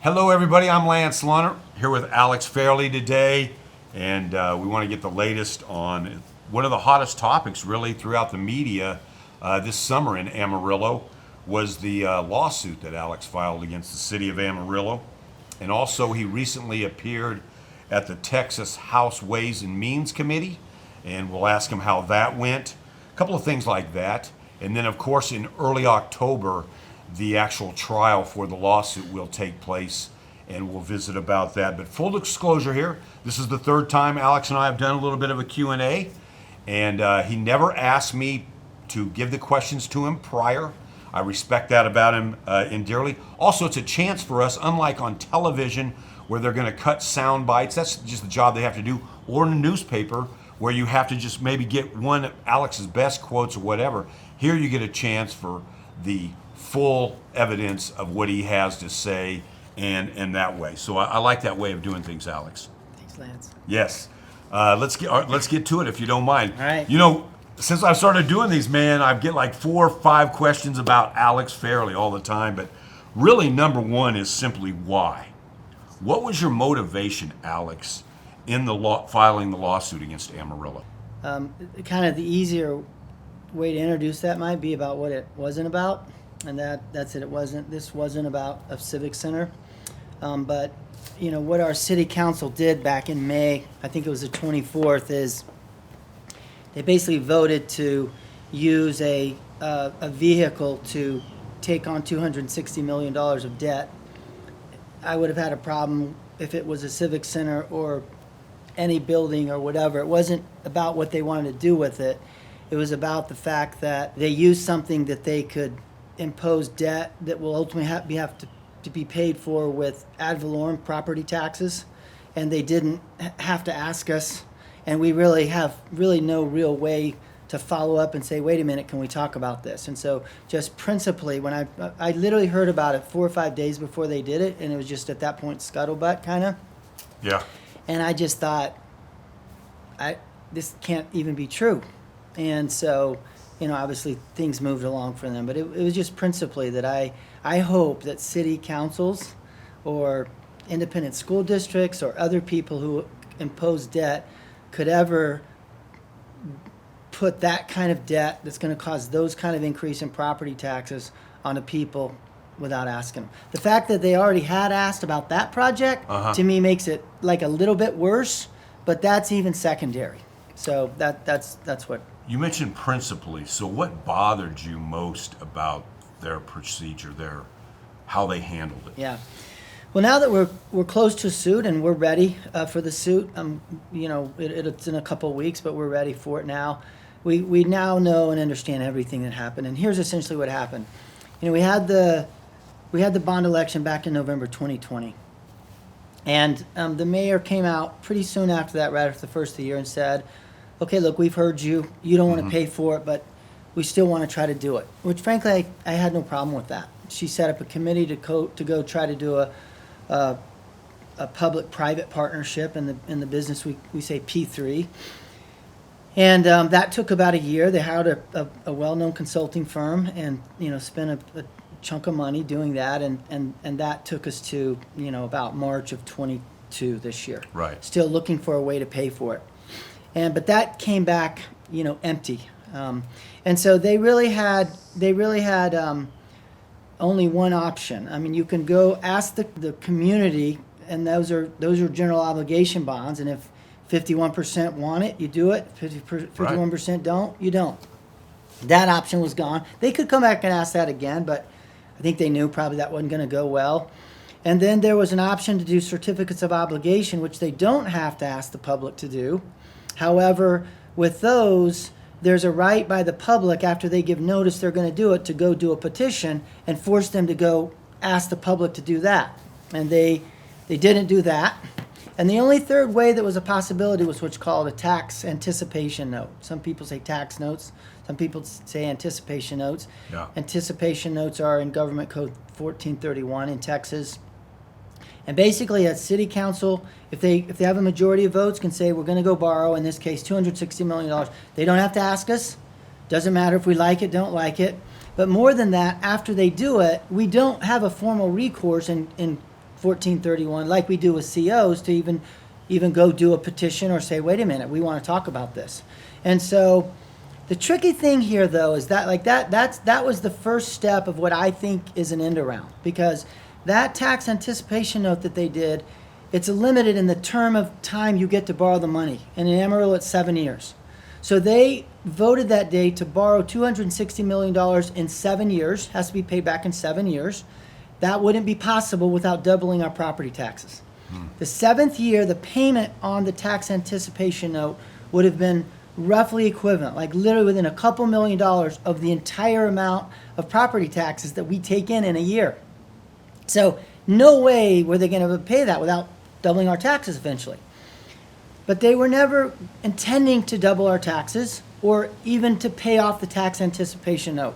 Hello, everybody. I'm Lance Lahnert here with Alex Fairley today, and we want to get the latest on one of the hottest topics really throughout the media this summer in Amarillo was the lawsuit that Alex filed against the city of Amarillo. And also, he recently appeared at the Texas House Ways and Means Committee, and we'll ask him how that went. A couple of things like that. And then, of course, in early October, the actual trial for the lawsuit will take place, and we'll visit about that. But full disclosure here, this is the third time Alex and I have done a little bit of a Q&A, and he never asked me to give the questions to him prior. I respect that about him endearly. Also, it's a chance for us, unlike on television where they're going to cut sound bites, that's just the job they have to do, or in a newspaper where you have to just maybe get one of Alex's best quotes or whatever. Here you get a chance for the full evidence of what he has to say, and that way. So I like that way of doing things, Alex. Thanks, Lance. Yes. Let's get to it if you don't mind. All right. You know, since I started doing these, man, I get like 4 or 5 questions about Alex Fairley all the time, but really number one is simply why. What was your motivation, Alex, in the filing the lawsuit against Amarillo? Kind of the easier way to introduce that might be about what it wasn't about, and that's it. This wasn't about a civic center, but you know what our city council did back in May, I think it was the 24th, is they basically voted to use a vehicle to take on $260 million of debt. I would have had a problem if it was a civic center or any building or whatever. It wasn't about what they wanted to do with it. It was about the fact that they used something that they could impose debt that will ultimately have to be paid for with ad valorem property taxes, and they didn't have to ask us, and we really have no real way to follow up and say, wait a minute, can we talk about this? And so just principally, when I literally heard about it 4 or 5 days before they did it, and it was just at that point scuttlebutt kind of. Yeah. And I just thought, this can't even be true. And so, you know, obviously things moved along for them, but it was just principally that I hope that city councils or independent school districts or other people who impose debt could ever put that kind of debt that's going to cause those kind of increase in property taxes onto people without asking them. The fact that they already had asked about that project, to me, makes it like a little bit worse, but that's even secondary. So that's what. You mentioned principally, so what bothered you most about their procedure, how they handled it? Yeah. Well, now that we're close to a suit and we're ready for the suit, you know, it's in a couple of weeks, but we're ready for it now. We now know and understand everything that happened, and here's essentially what happened. You know, we had the bond election back in November 2020, and the mayor came out pretty soon after that, right after the first of the year, and said, okay, look, we've heard you. You don't want to pay for it, but we still want to try to do it, which frankly, I had no problem with that. She set up a committee to go try to do a public-private partnership in the business we say P3. And that took about a year. They hired a well-known consulting firm and, you know, spent a chunk of money doing that. And that took us to, you know, about March of 22 this year. Right. Still looking for a way to pay for it. But that came back, you know, empty. And so they really had only one option. I mean, you can go ask the community, and those are general obligation bonds, and if 51% want it, you do it. 51% don't, you don't. That option was gone. They could come back and ask that again, but I think they knew probably that wasn't going to go well. And then there was an option to do certificates of obligation, which they don't have to ask the public to do. However, with those, there's a right by the public after they give notice they're going to do it to go do a petition and force them to go ask the public to do that. And they didn't do that. And the only third way that was a possibility was what's called a tax anticipation note. Some people say tax notes. Some people say anticipation notes. Yeah. Anticipation notes are in Government Code 1431 in Texas. And basically, a city council, if they have a majority of votes, can say we're going to go borrow, in this case, $260 million. They don't have to ask us. Doesn't matter if we like it, don't like it. But more than that, after they do it, we don't have a formal recourse in 1431, like we do with COs, to even go do a petition or say, wait a minute, we want to talk about this. And so the tricky thing here, though, is that that was the first step of what I think is an end around, because that tax anticipation note that they did, it's limited in the term of time you get to borrow the money. And in Amarillo, it's 7 years. So they voted that day to borrow $260 million in 7 years, has to be paid back in 7 years. That wouldn't be possible without doubling our property taxes. The 7th year, the payment on the tax anticipation note would have been roughly equivalent, like literally within a couple $1,000,000 of the entire amount of property taxes that we take in a year. So no way were they going to pay that without doubling our taxes eventually. But they were never intending to double our taxes or even to pay off the tax anticipation note.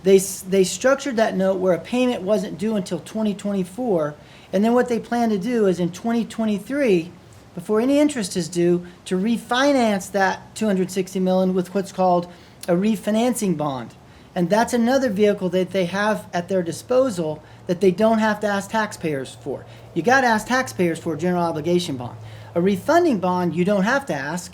They structured that note where a payment wasn't due until 2024, and then what they plan to do is in 2023, before any interest is due, to refinance that $260 million with what's called a refinancing bond. And that's another vehicle that they have at their disposal that they don't have to ask taxpayers for. You got to ask taxpayers for a general obligation bond. A refunding bond you don't have to ask,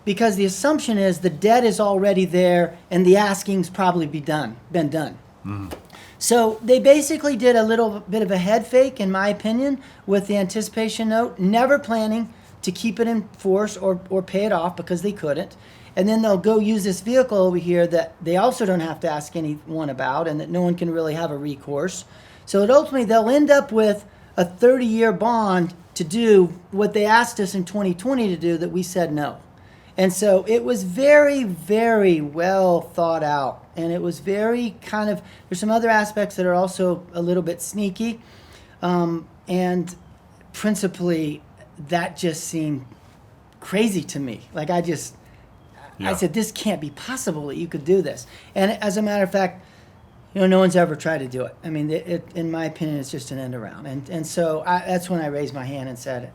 because the assumption is the debt is already there and the asking's probably been done. Mm-hmm. So they basically did a little bit of a head fake, in my opinion, with the anticipation note, never planning to keep it in force or pay it off because they couldn't. And then they'll go use this vehicle over here that they also don't have to ask anyone about and that no one can really have a recourse. So that ultimately they'll end up with a 30-year bond to do what they asked us in 2020 to do that we said no. And so it was very, very well thought out. And it was very there's some other aspects that are also a little bit sneaky. And principally, that just seemed crazy to me. Like I said, this can't be possible that you could do this. And as a matter of fact, no one's ever tried to do it. I mean, in my opinion, it's just an end around. And so that's when I raised my hand and said,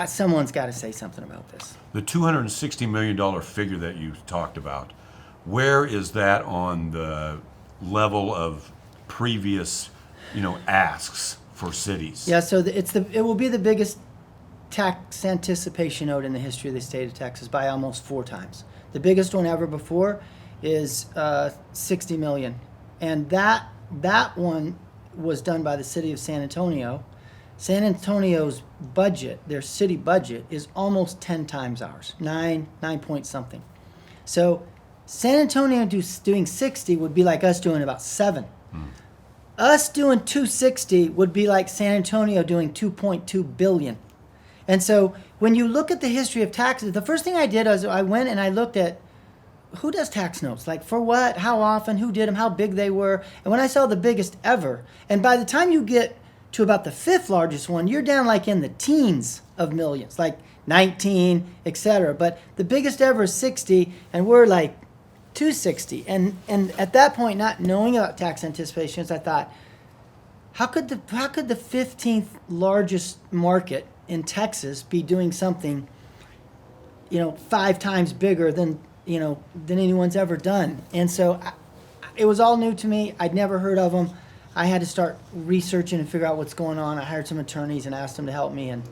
someone's got to say something about this. The $260 million figure that you talked about, where is that on the level of previous, asks for cities? Yeah, so it will be the biggest tax anticipation note in the history of the state of Texas by almost 4 times. The biggest one ever before is $60 million, and that one was done by the city of San Antonio. San Antonio's budget, their city budget, is almost 10 times ours, 9 point something. So San Antonio doing 60 would be like us doing about 7. Us doing 260 would be like San Antonio doing 2.2 billion. And so when you look at the history of taxes, the first thing I did was I went and I looked at who does tax notes, like for what, how often, who did them, how big they were. And when I saw the biggest ever, and by the time you get to about the 5th largest one, you're down like in the teens of millions, like 19, etc. But the biggest ever is 60, and we're like 260. And at that point, not knowing about tax anticipations, I thought, how could the 15th largest market in Texas be doing something, 5 times bigger than anyone's ever done? And so it was all new to me. I'd never heard of them. I had to start researching and figure out what's going on. I hired some attorneys and asked them to help me, and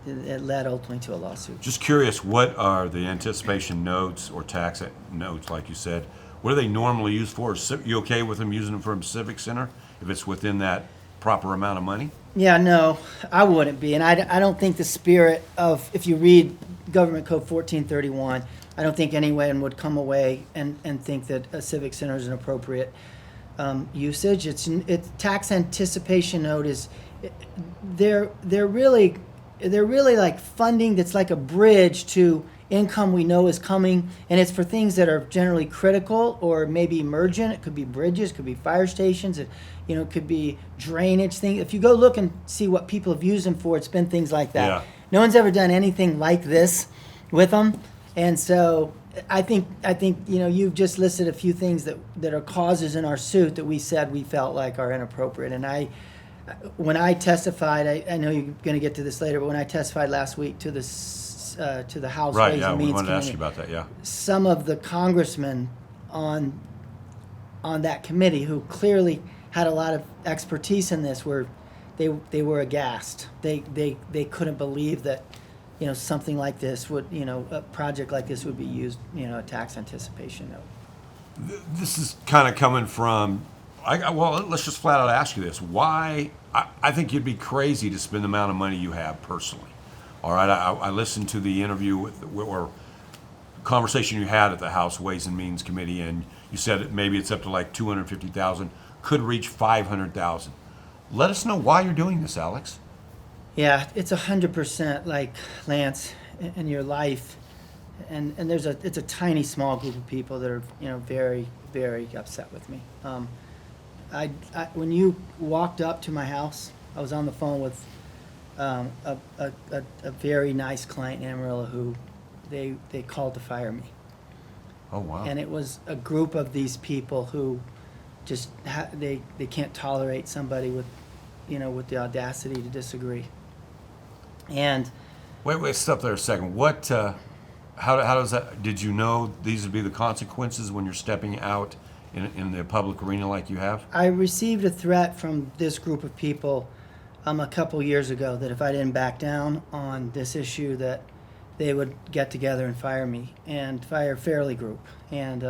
it led ultimately to a lawsuit. Just curious, what are the anticipation notes or tax notes, like you said? What are they normally used for? You okay with them using them from Civic Center if it's within that proper amount of money? Yeah, no, I wouldn't be. And I don't think the spirit of, if you read Government Code 1431, I don't think anyone would come away and think that a Civic Center is an appropriate usage. It's tax anticipation note is they're really like funding that's like a bridge to income we know is coming, and it's for things that are generally critical or maybe emergent. It could be bridges, could be fire stations, it could be drainage things. If you go look and see what people have used them for, it's been things like that. Yeah. No one's ever done anything like this with them, and so I think you've just listed a few things that are causes in our suit that we said we felt like are inappropriate. And when I testified, I know you're going to get to this later, but when I testified last week to the House Right, Ways yeah, and we Means wanted to ask Committee, you about that, yeah. some of the congressmen on that committee who clearly had a lot of expertise in this were they were aghast. They couldn't believe that, something like this would, a project like this would be used, a tax anticipation note. This is kind of coming from, well, let's just flat out ask you this. Why, I think you'd be crazy to spend the amount of money you have personally. All right, I listened to the interview or conversation you had at the House Ways and Means Committee, and you said maybe it's up to like 250,000, could reach 500,000. Let us know why you're doing this, Alex. Yeah, it's 100% like Lance in your life, and it's a tiny small group of people that are very, very upset with me. I when you walked up to my house, I was on the phone with a very nice client in Amarillo who they called to fire me. Oh wow! And it was a group of these people who just they can't tolerate somebody with with the audacity to disagree. And wait, stop there a second. What? How does that? Did you know these would be the consequences when you're stepping out in the public arena like you have? I received a threat from this group of people a couple years ago that if I didn't back down on this issue, that they would get together and fire me and fire Fairley Group. And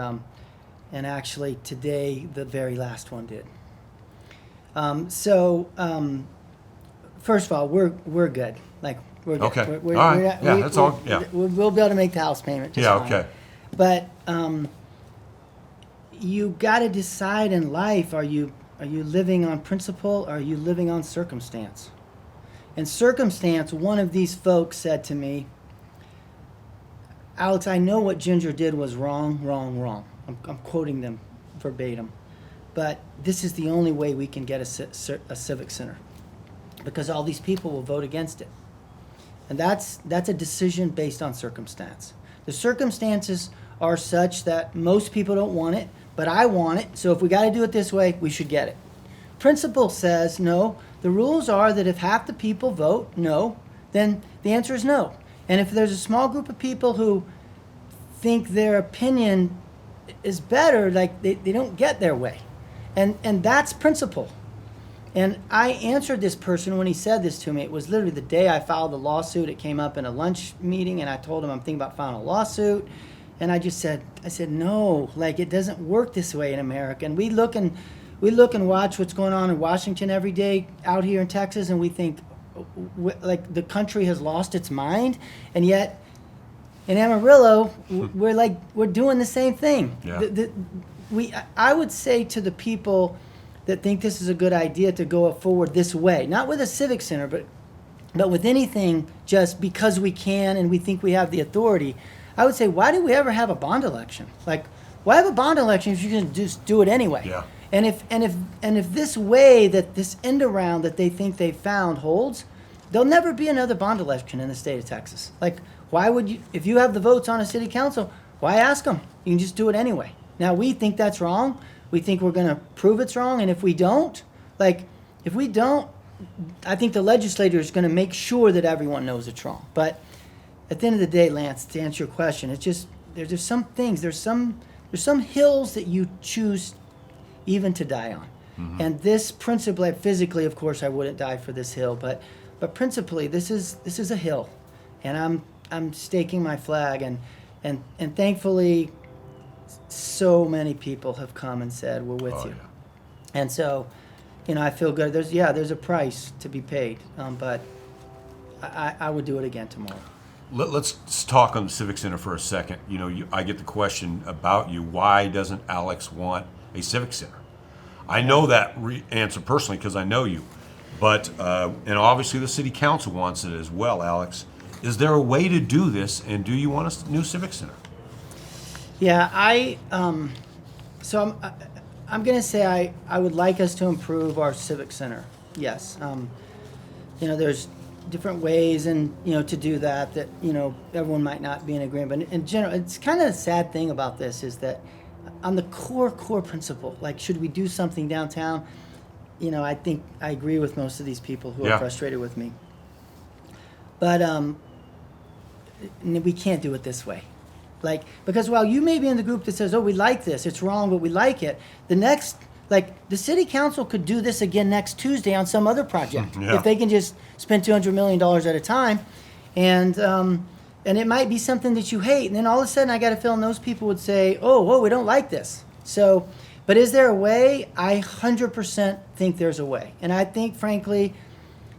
actually today the very last one did. First of all, we're good. Like we're good. Okay. We're, all right. we're, That's all. Yeah. We'll be able to make the house payment. Just Yeah. fine. Okay. But you got to decide in life: are you living on principle? Or are you living on circumstance? And circumstance, one of these folks said to me, "Alex, I know what Ginger did was wrong, wrong, wrong." I'm quoting them verbatim, but this is the only way we can get a civic center, because all these people will vote against it. And that's a decision based on circumstance. The circumstances are such that most people don't want it, but I want it, so if we got to do it this way, we should get it. Principle says no. The rules are that if half the people vote no, then the answer is no. And if there's a small group of people who think their opinion is better, like they don't get their way. And that's principle. And I answered this person when he said this to me. It was literally the day I filed the lawsuit. It came up in a lunch meeting, and I told him I'm thinking about filing a lawsuit. And I said, no, like it doesn't work this way in America. And we look and watch what's going on in Washington every day out here in Texas, and we think like the country has lost its mind. And yet in Amarillo, we're doing the same thing. Yeah. I would say to the people that think this is a good idea to go forward this way, not with a civic center, but with anything just because we can and we think we have the authority, I would say, why do we ever have a bond election? Like, why have a bond election if you can just do it anyway? Yeah. And if this way, that this end around that they think they found holds, there'll never be another bond election in the state of Texas. Like, why would you, if you have the votes on a city council, why ask them? You can just do it anyway. Now, we think that's wrong. We think we're going to prove it's wrong. And if we don't, I think the legislator is going to make sure that everyone knows it's wrong. But at the end of the day, Lance, to answer your question, it's just, there's some things, there's some hills that you choose even to die on. Mm-hmm. And this principle, physically, of course, I wouldn't die for this hill, but principally, this is a hill. And I'm staking my flag, and thankfully, so many people have come and said, we're with you. Yeah. And so, I feel good. There's a price to be paid, but I would do it again tomorrow. Let's talk on the Civic Center for a second. I get the question about you. Why doesn't Alex want a Civic Center? I know that answer personally because I know you. But, and obviously the city council wants it as well, Alex. Is there a way to do this, and do you want a new Civic Center? Yeah, I'm going to say I would like us to improve our Civic Center. Yes. There's different ways to do that everyone might not be in agreement. But in general, it's kind of a sad thing about this is that on the core principle, like should we do something downtown? I think I agree with most of these people who are frustrated with me. But we can't do it this way. Because while you may be in the group that says, oh, we like this, it's wrong, but we like it, the next Like the city council could do this again next Tuesday on some other project Yeah. if they can just spend $200 million at a time, and it might be something that you hate, and then all of a sudden I got a feeling those people would say, "Oh, we don't like this." So, but is there a way? I 100% think there's a way, and I think frankly,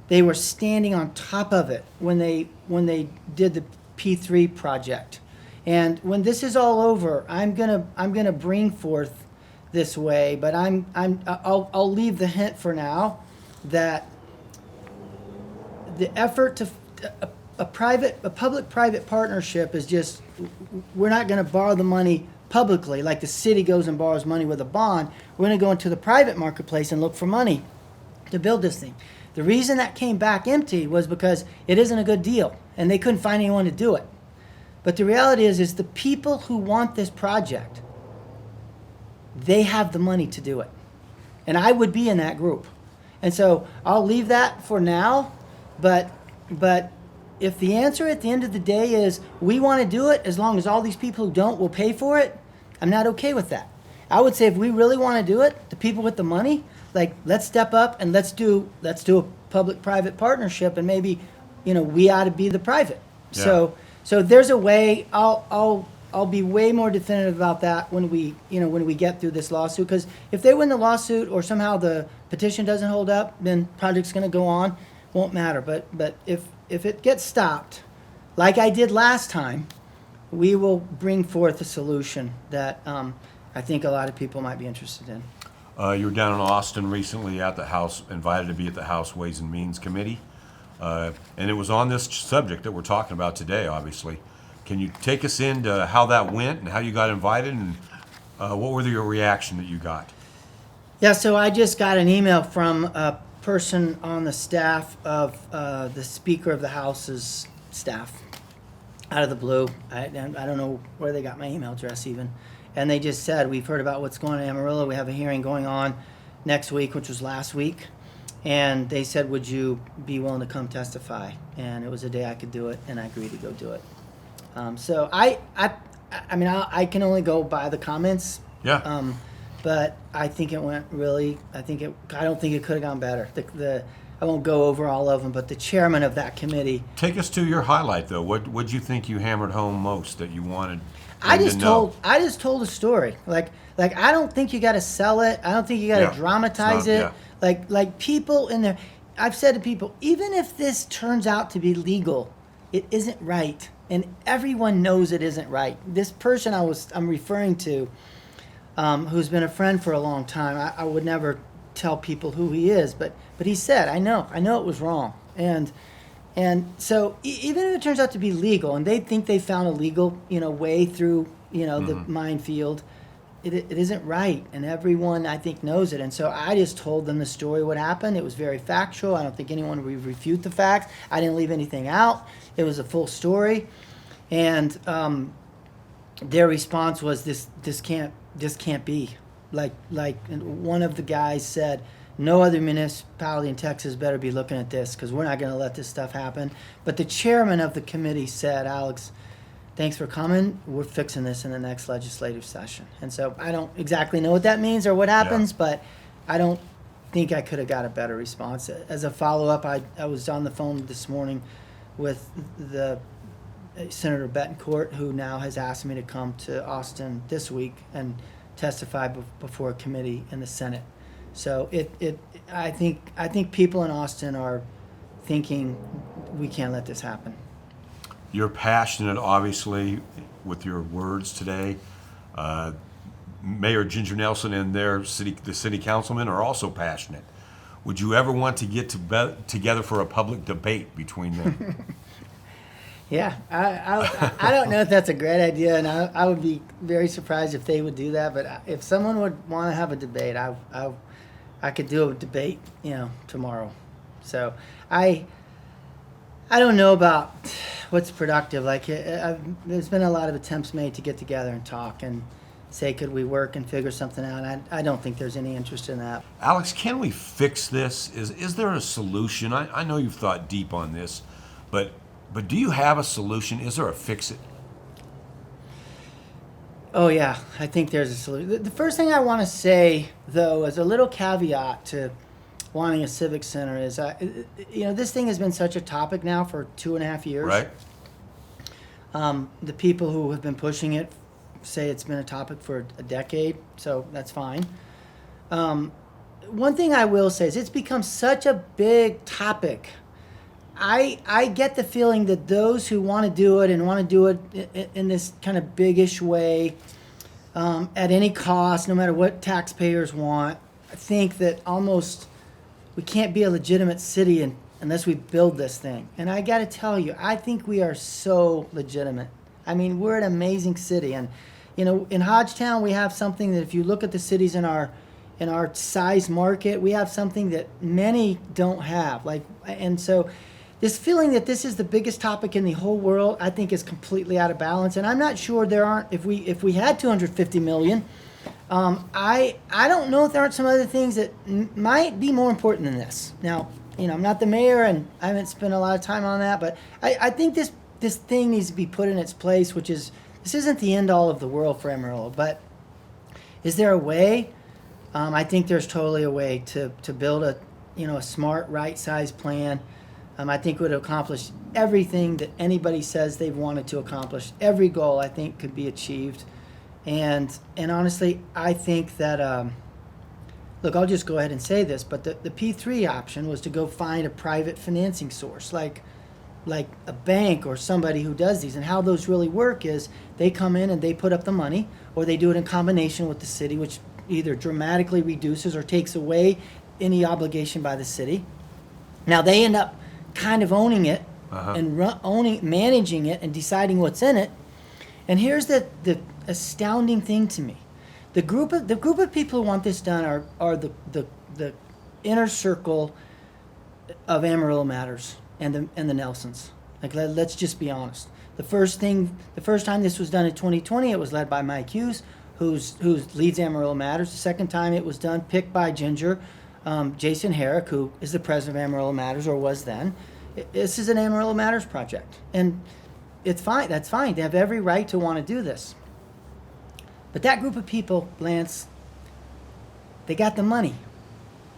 they were standing on top of it when they did the P3 project, and when this is all over, I'm gonna bring forth this way, but I'll leave the hint for now that the effort to a public-private partnership is just, we're not going to borrow the money publicly like the city goes and borrows money with a bond. We're going to go into the private marketplace and look for money to build this thing. The reason that came back empty was because it isn't a good deal and they couldn't find anyone to do it. But the reality is the people who want this project, they have the money to do it. And I would be in that group. And so I'll leave that for now, but if the answer at the end of the day is we want to do it as long as all these people who don't will pay for it, I'm not okay with that. I would say if we really want to do it, the people with the money, like, let's step up and let's do a public-private partnership, and maybe, we ought to be the private. Yeah. So there's a way. I'll be way more definitive about that when we get through this lawsuit, because if they win the lawsuit or somehow the petition doesn't hold up, then project's going to go on. Won't matter. But if it gets stopped, like I did last time, we will bring forth a solution that I think a lot of people might be interested in. You were down in Austin recently at the House, invited to be at the House Ways and Means Committee, and it was on this subject that we're talking about today, obviously. Can you take us into how that went and how you got invited, and what were your reaction that you got? Yeah, so I just got an email from a person on the staff of the Speaker of the House's staff, out of the blue. I don't know where they got my email address even. And they just said, we've heard about what's going on in Amarillo. We have a hearing going on next week, which was last week. And they said, would you be willing to come testify? And it was a day I could do it, and I agreed to go do it. So I mean, I can only go by the comments. Yeah. But I think it went really. I don't think it could have gone better. I won't go over all of them, but the chairman of that committee. Take us to your highlight, though. What'd you think you hammered home most that you wanted? I just told a story. Like I don't think you got to sell it. I don't think you got to dramatize it. Yeah. Like people in there. I've said to people, even if this turns out to be legal, it isn't right, and everyone knows it isn't right. This person I'm referring to, who's been a friend for a long time. I would never tell people who he is, but he said, I know it was wrong, and so even if it turns out to be legal, and they think they found a legal way through the minefield, it isn't right, and everyone I think knows it. And so I just told them the story, what happened. It was very factual. I don't think anyone would refute the facts. I didn't leave anything out. It was a full story, and their response was this can't be. Like one of the guys said, no other municipality in Texas better be looking at this, because we're not going to let this stuff happen. But the chairman of the committee said, Alex, thanks for coming. We're fixing this in the next legislative session. And so I don't exactly know what that means or what happens, but I don't think I could have got a better response. As a follow-up, I was on the phone this morning with the Senator Betancourt, who now has asked me to come to Austin this week and testify before a committee in the Senate. So I think people in Austin are thinking we can't let this happen. You're passionate, obviously, with your words today. Mayor Ginger Nelson and the city councilmen are also passionate. Would you ever want to get together for a public debate between them? Yeah, I don't know if that's a great idea, and I would be very surprised if they would do that. But if someone would want to have a debate, I could do a debate, tomorrow. So I don't know about what's productive. Like there's been a lot of attempts made to get together and talk and say, could we work and figure something out? I don't think there's any interest in that. Alex, can we fix this? Is there a solution? I know you've thought deep on this, but do you have a solution? Is there a fix-it? Oh yeah, I think there's a solution. The first thing I want to say, though, as a little caveat to wanting a civic center is, this thing has been such a topic now for 2.5 years. Right? The people who have been pushing it say it's been a topic for a decade, so that's fine. One thing I will say is it's become such a big topic. I get the feeling that those who want to do it and want to do it in this kind of biggish way, at any cost, no matter what taxpayers want, I think that almost we can't be a legitimate city unless we build this thing. And I got to tell you, I think we are so legitimate. I mean, we're an amazing city, and in Hodgetown we have something that if you look at the cities in our size market, we have something that many don't have. And so this feeling that this is the biggest topic in the whole world, I think is completely out of balance. And I'm not sure there aren't, if we had 250 million, I don't know if there aren't some other things that might be more important than this. Now, I'm not the mayor and I haven't spent a lot of time on that, but I think this thing needs to be put in its place, which is, this isn't the end all of the world for Amarillo, but is there a way? I think there's totally a way to build a smart, right-sized plan. I think would accomplish everything that anybody says they've wanted to accomplish. Every goal I think could be achieved, and honestly, I think that look, I'll just go ahead and say this, but the P3 option was to go find a private financing source, like a bank or somebody who does these. And how those really work is they come in and they put up the money, or they do it in combination with the city, which either dramatically reduces or takes away any obligation by the city. Now they end up kind of owning it and managing it and deciding what's in it. And here's the astounding thing to me: the group of people who want this done are the inner circle of Amarillo Matters and the Nelsons. Let's just be honest. The first time this was done in 2020, it was led by Mike Hughes, who leads Amarillo Matters. The second time it was done, picked by Ginger, Jason Herrick, who is the president of Amarillo Matters, or was then. This is an Amarillo Matters project, and it's fine. That's fine. They have every right to want to do this. But that group of people, Lance, they got the money.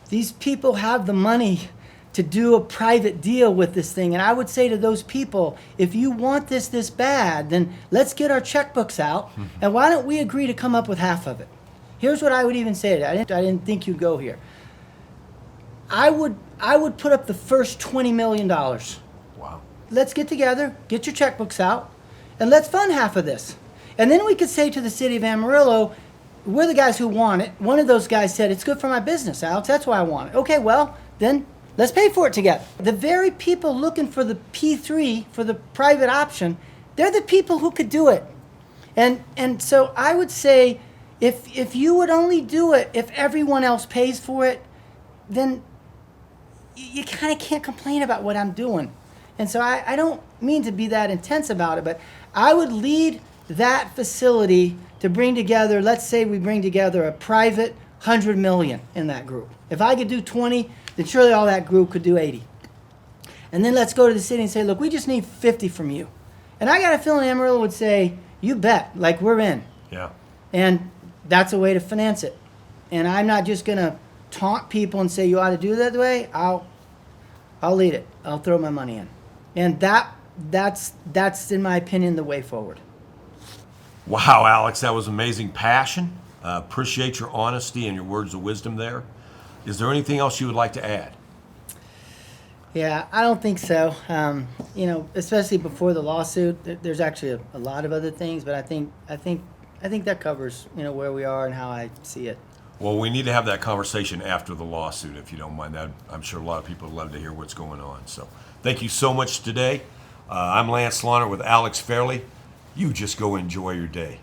These people have the money to do a private deal with this thing. And I would say to those people, if you want this bad, then let's get our checkbooks out, and why don't we agree to come up with half of it? Here's what I would even say to that. I didn't think you'd go here. I would put up the first $20 million. Wow. Let's get together, get your checkbooks out, and let's fund half of this. And then we could say to the city of Amarillo, we're the guys who want it. One of those guys said, it's good for my business, Alex. That's why I want it. Okay, well, then let's pay for it together. The very people looking for the P3, for the private option, they're the people who could do it. And so I would say, if you would only do it if everyone else pays for it, then you kind of can't complain about what I'm doing. And so I don't mean to be that intense about it, but I would lead that facility to bring together, let's say we bring together a private 100 million in that group. If I could do 20, then surely all that group could do 80. And then let's go to the city and say, look, we just need 50 from you. And I got a feeling Amarillo would say, you bet, like we're in. Yeah. And that's a way to finance it. And I'm not just going to taunt people and say you ought to do it that way. I'll lead it. I'll throw my money in. And that's in my opinion the way forward. Wow, Alex, that was amazing passion. Appreciate your honesty and your words of wisdom there. Is there anything else you would like to add? Yeah, I don't think so. Especially before the lawsuit, there's actually a lot of other things, but I think that covers where we are and how I see it. Well, we need to have that conversation after the lawsuit, if you don't mind. That I'm sure a lot of people would love to hear what's going on. So, thank you so much today. I'm Lance Lahnert with Alex Fairley. You just go enjoy your day.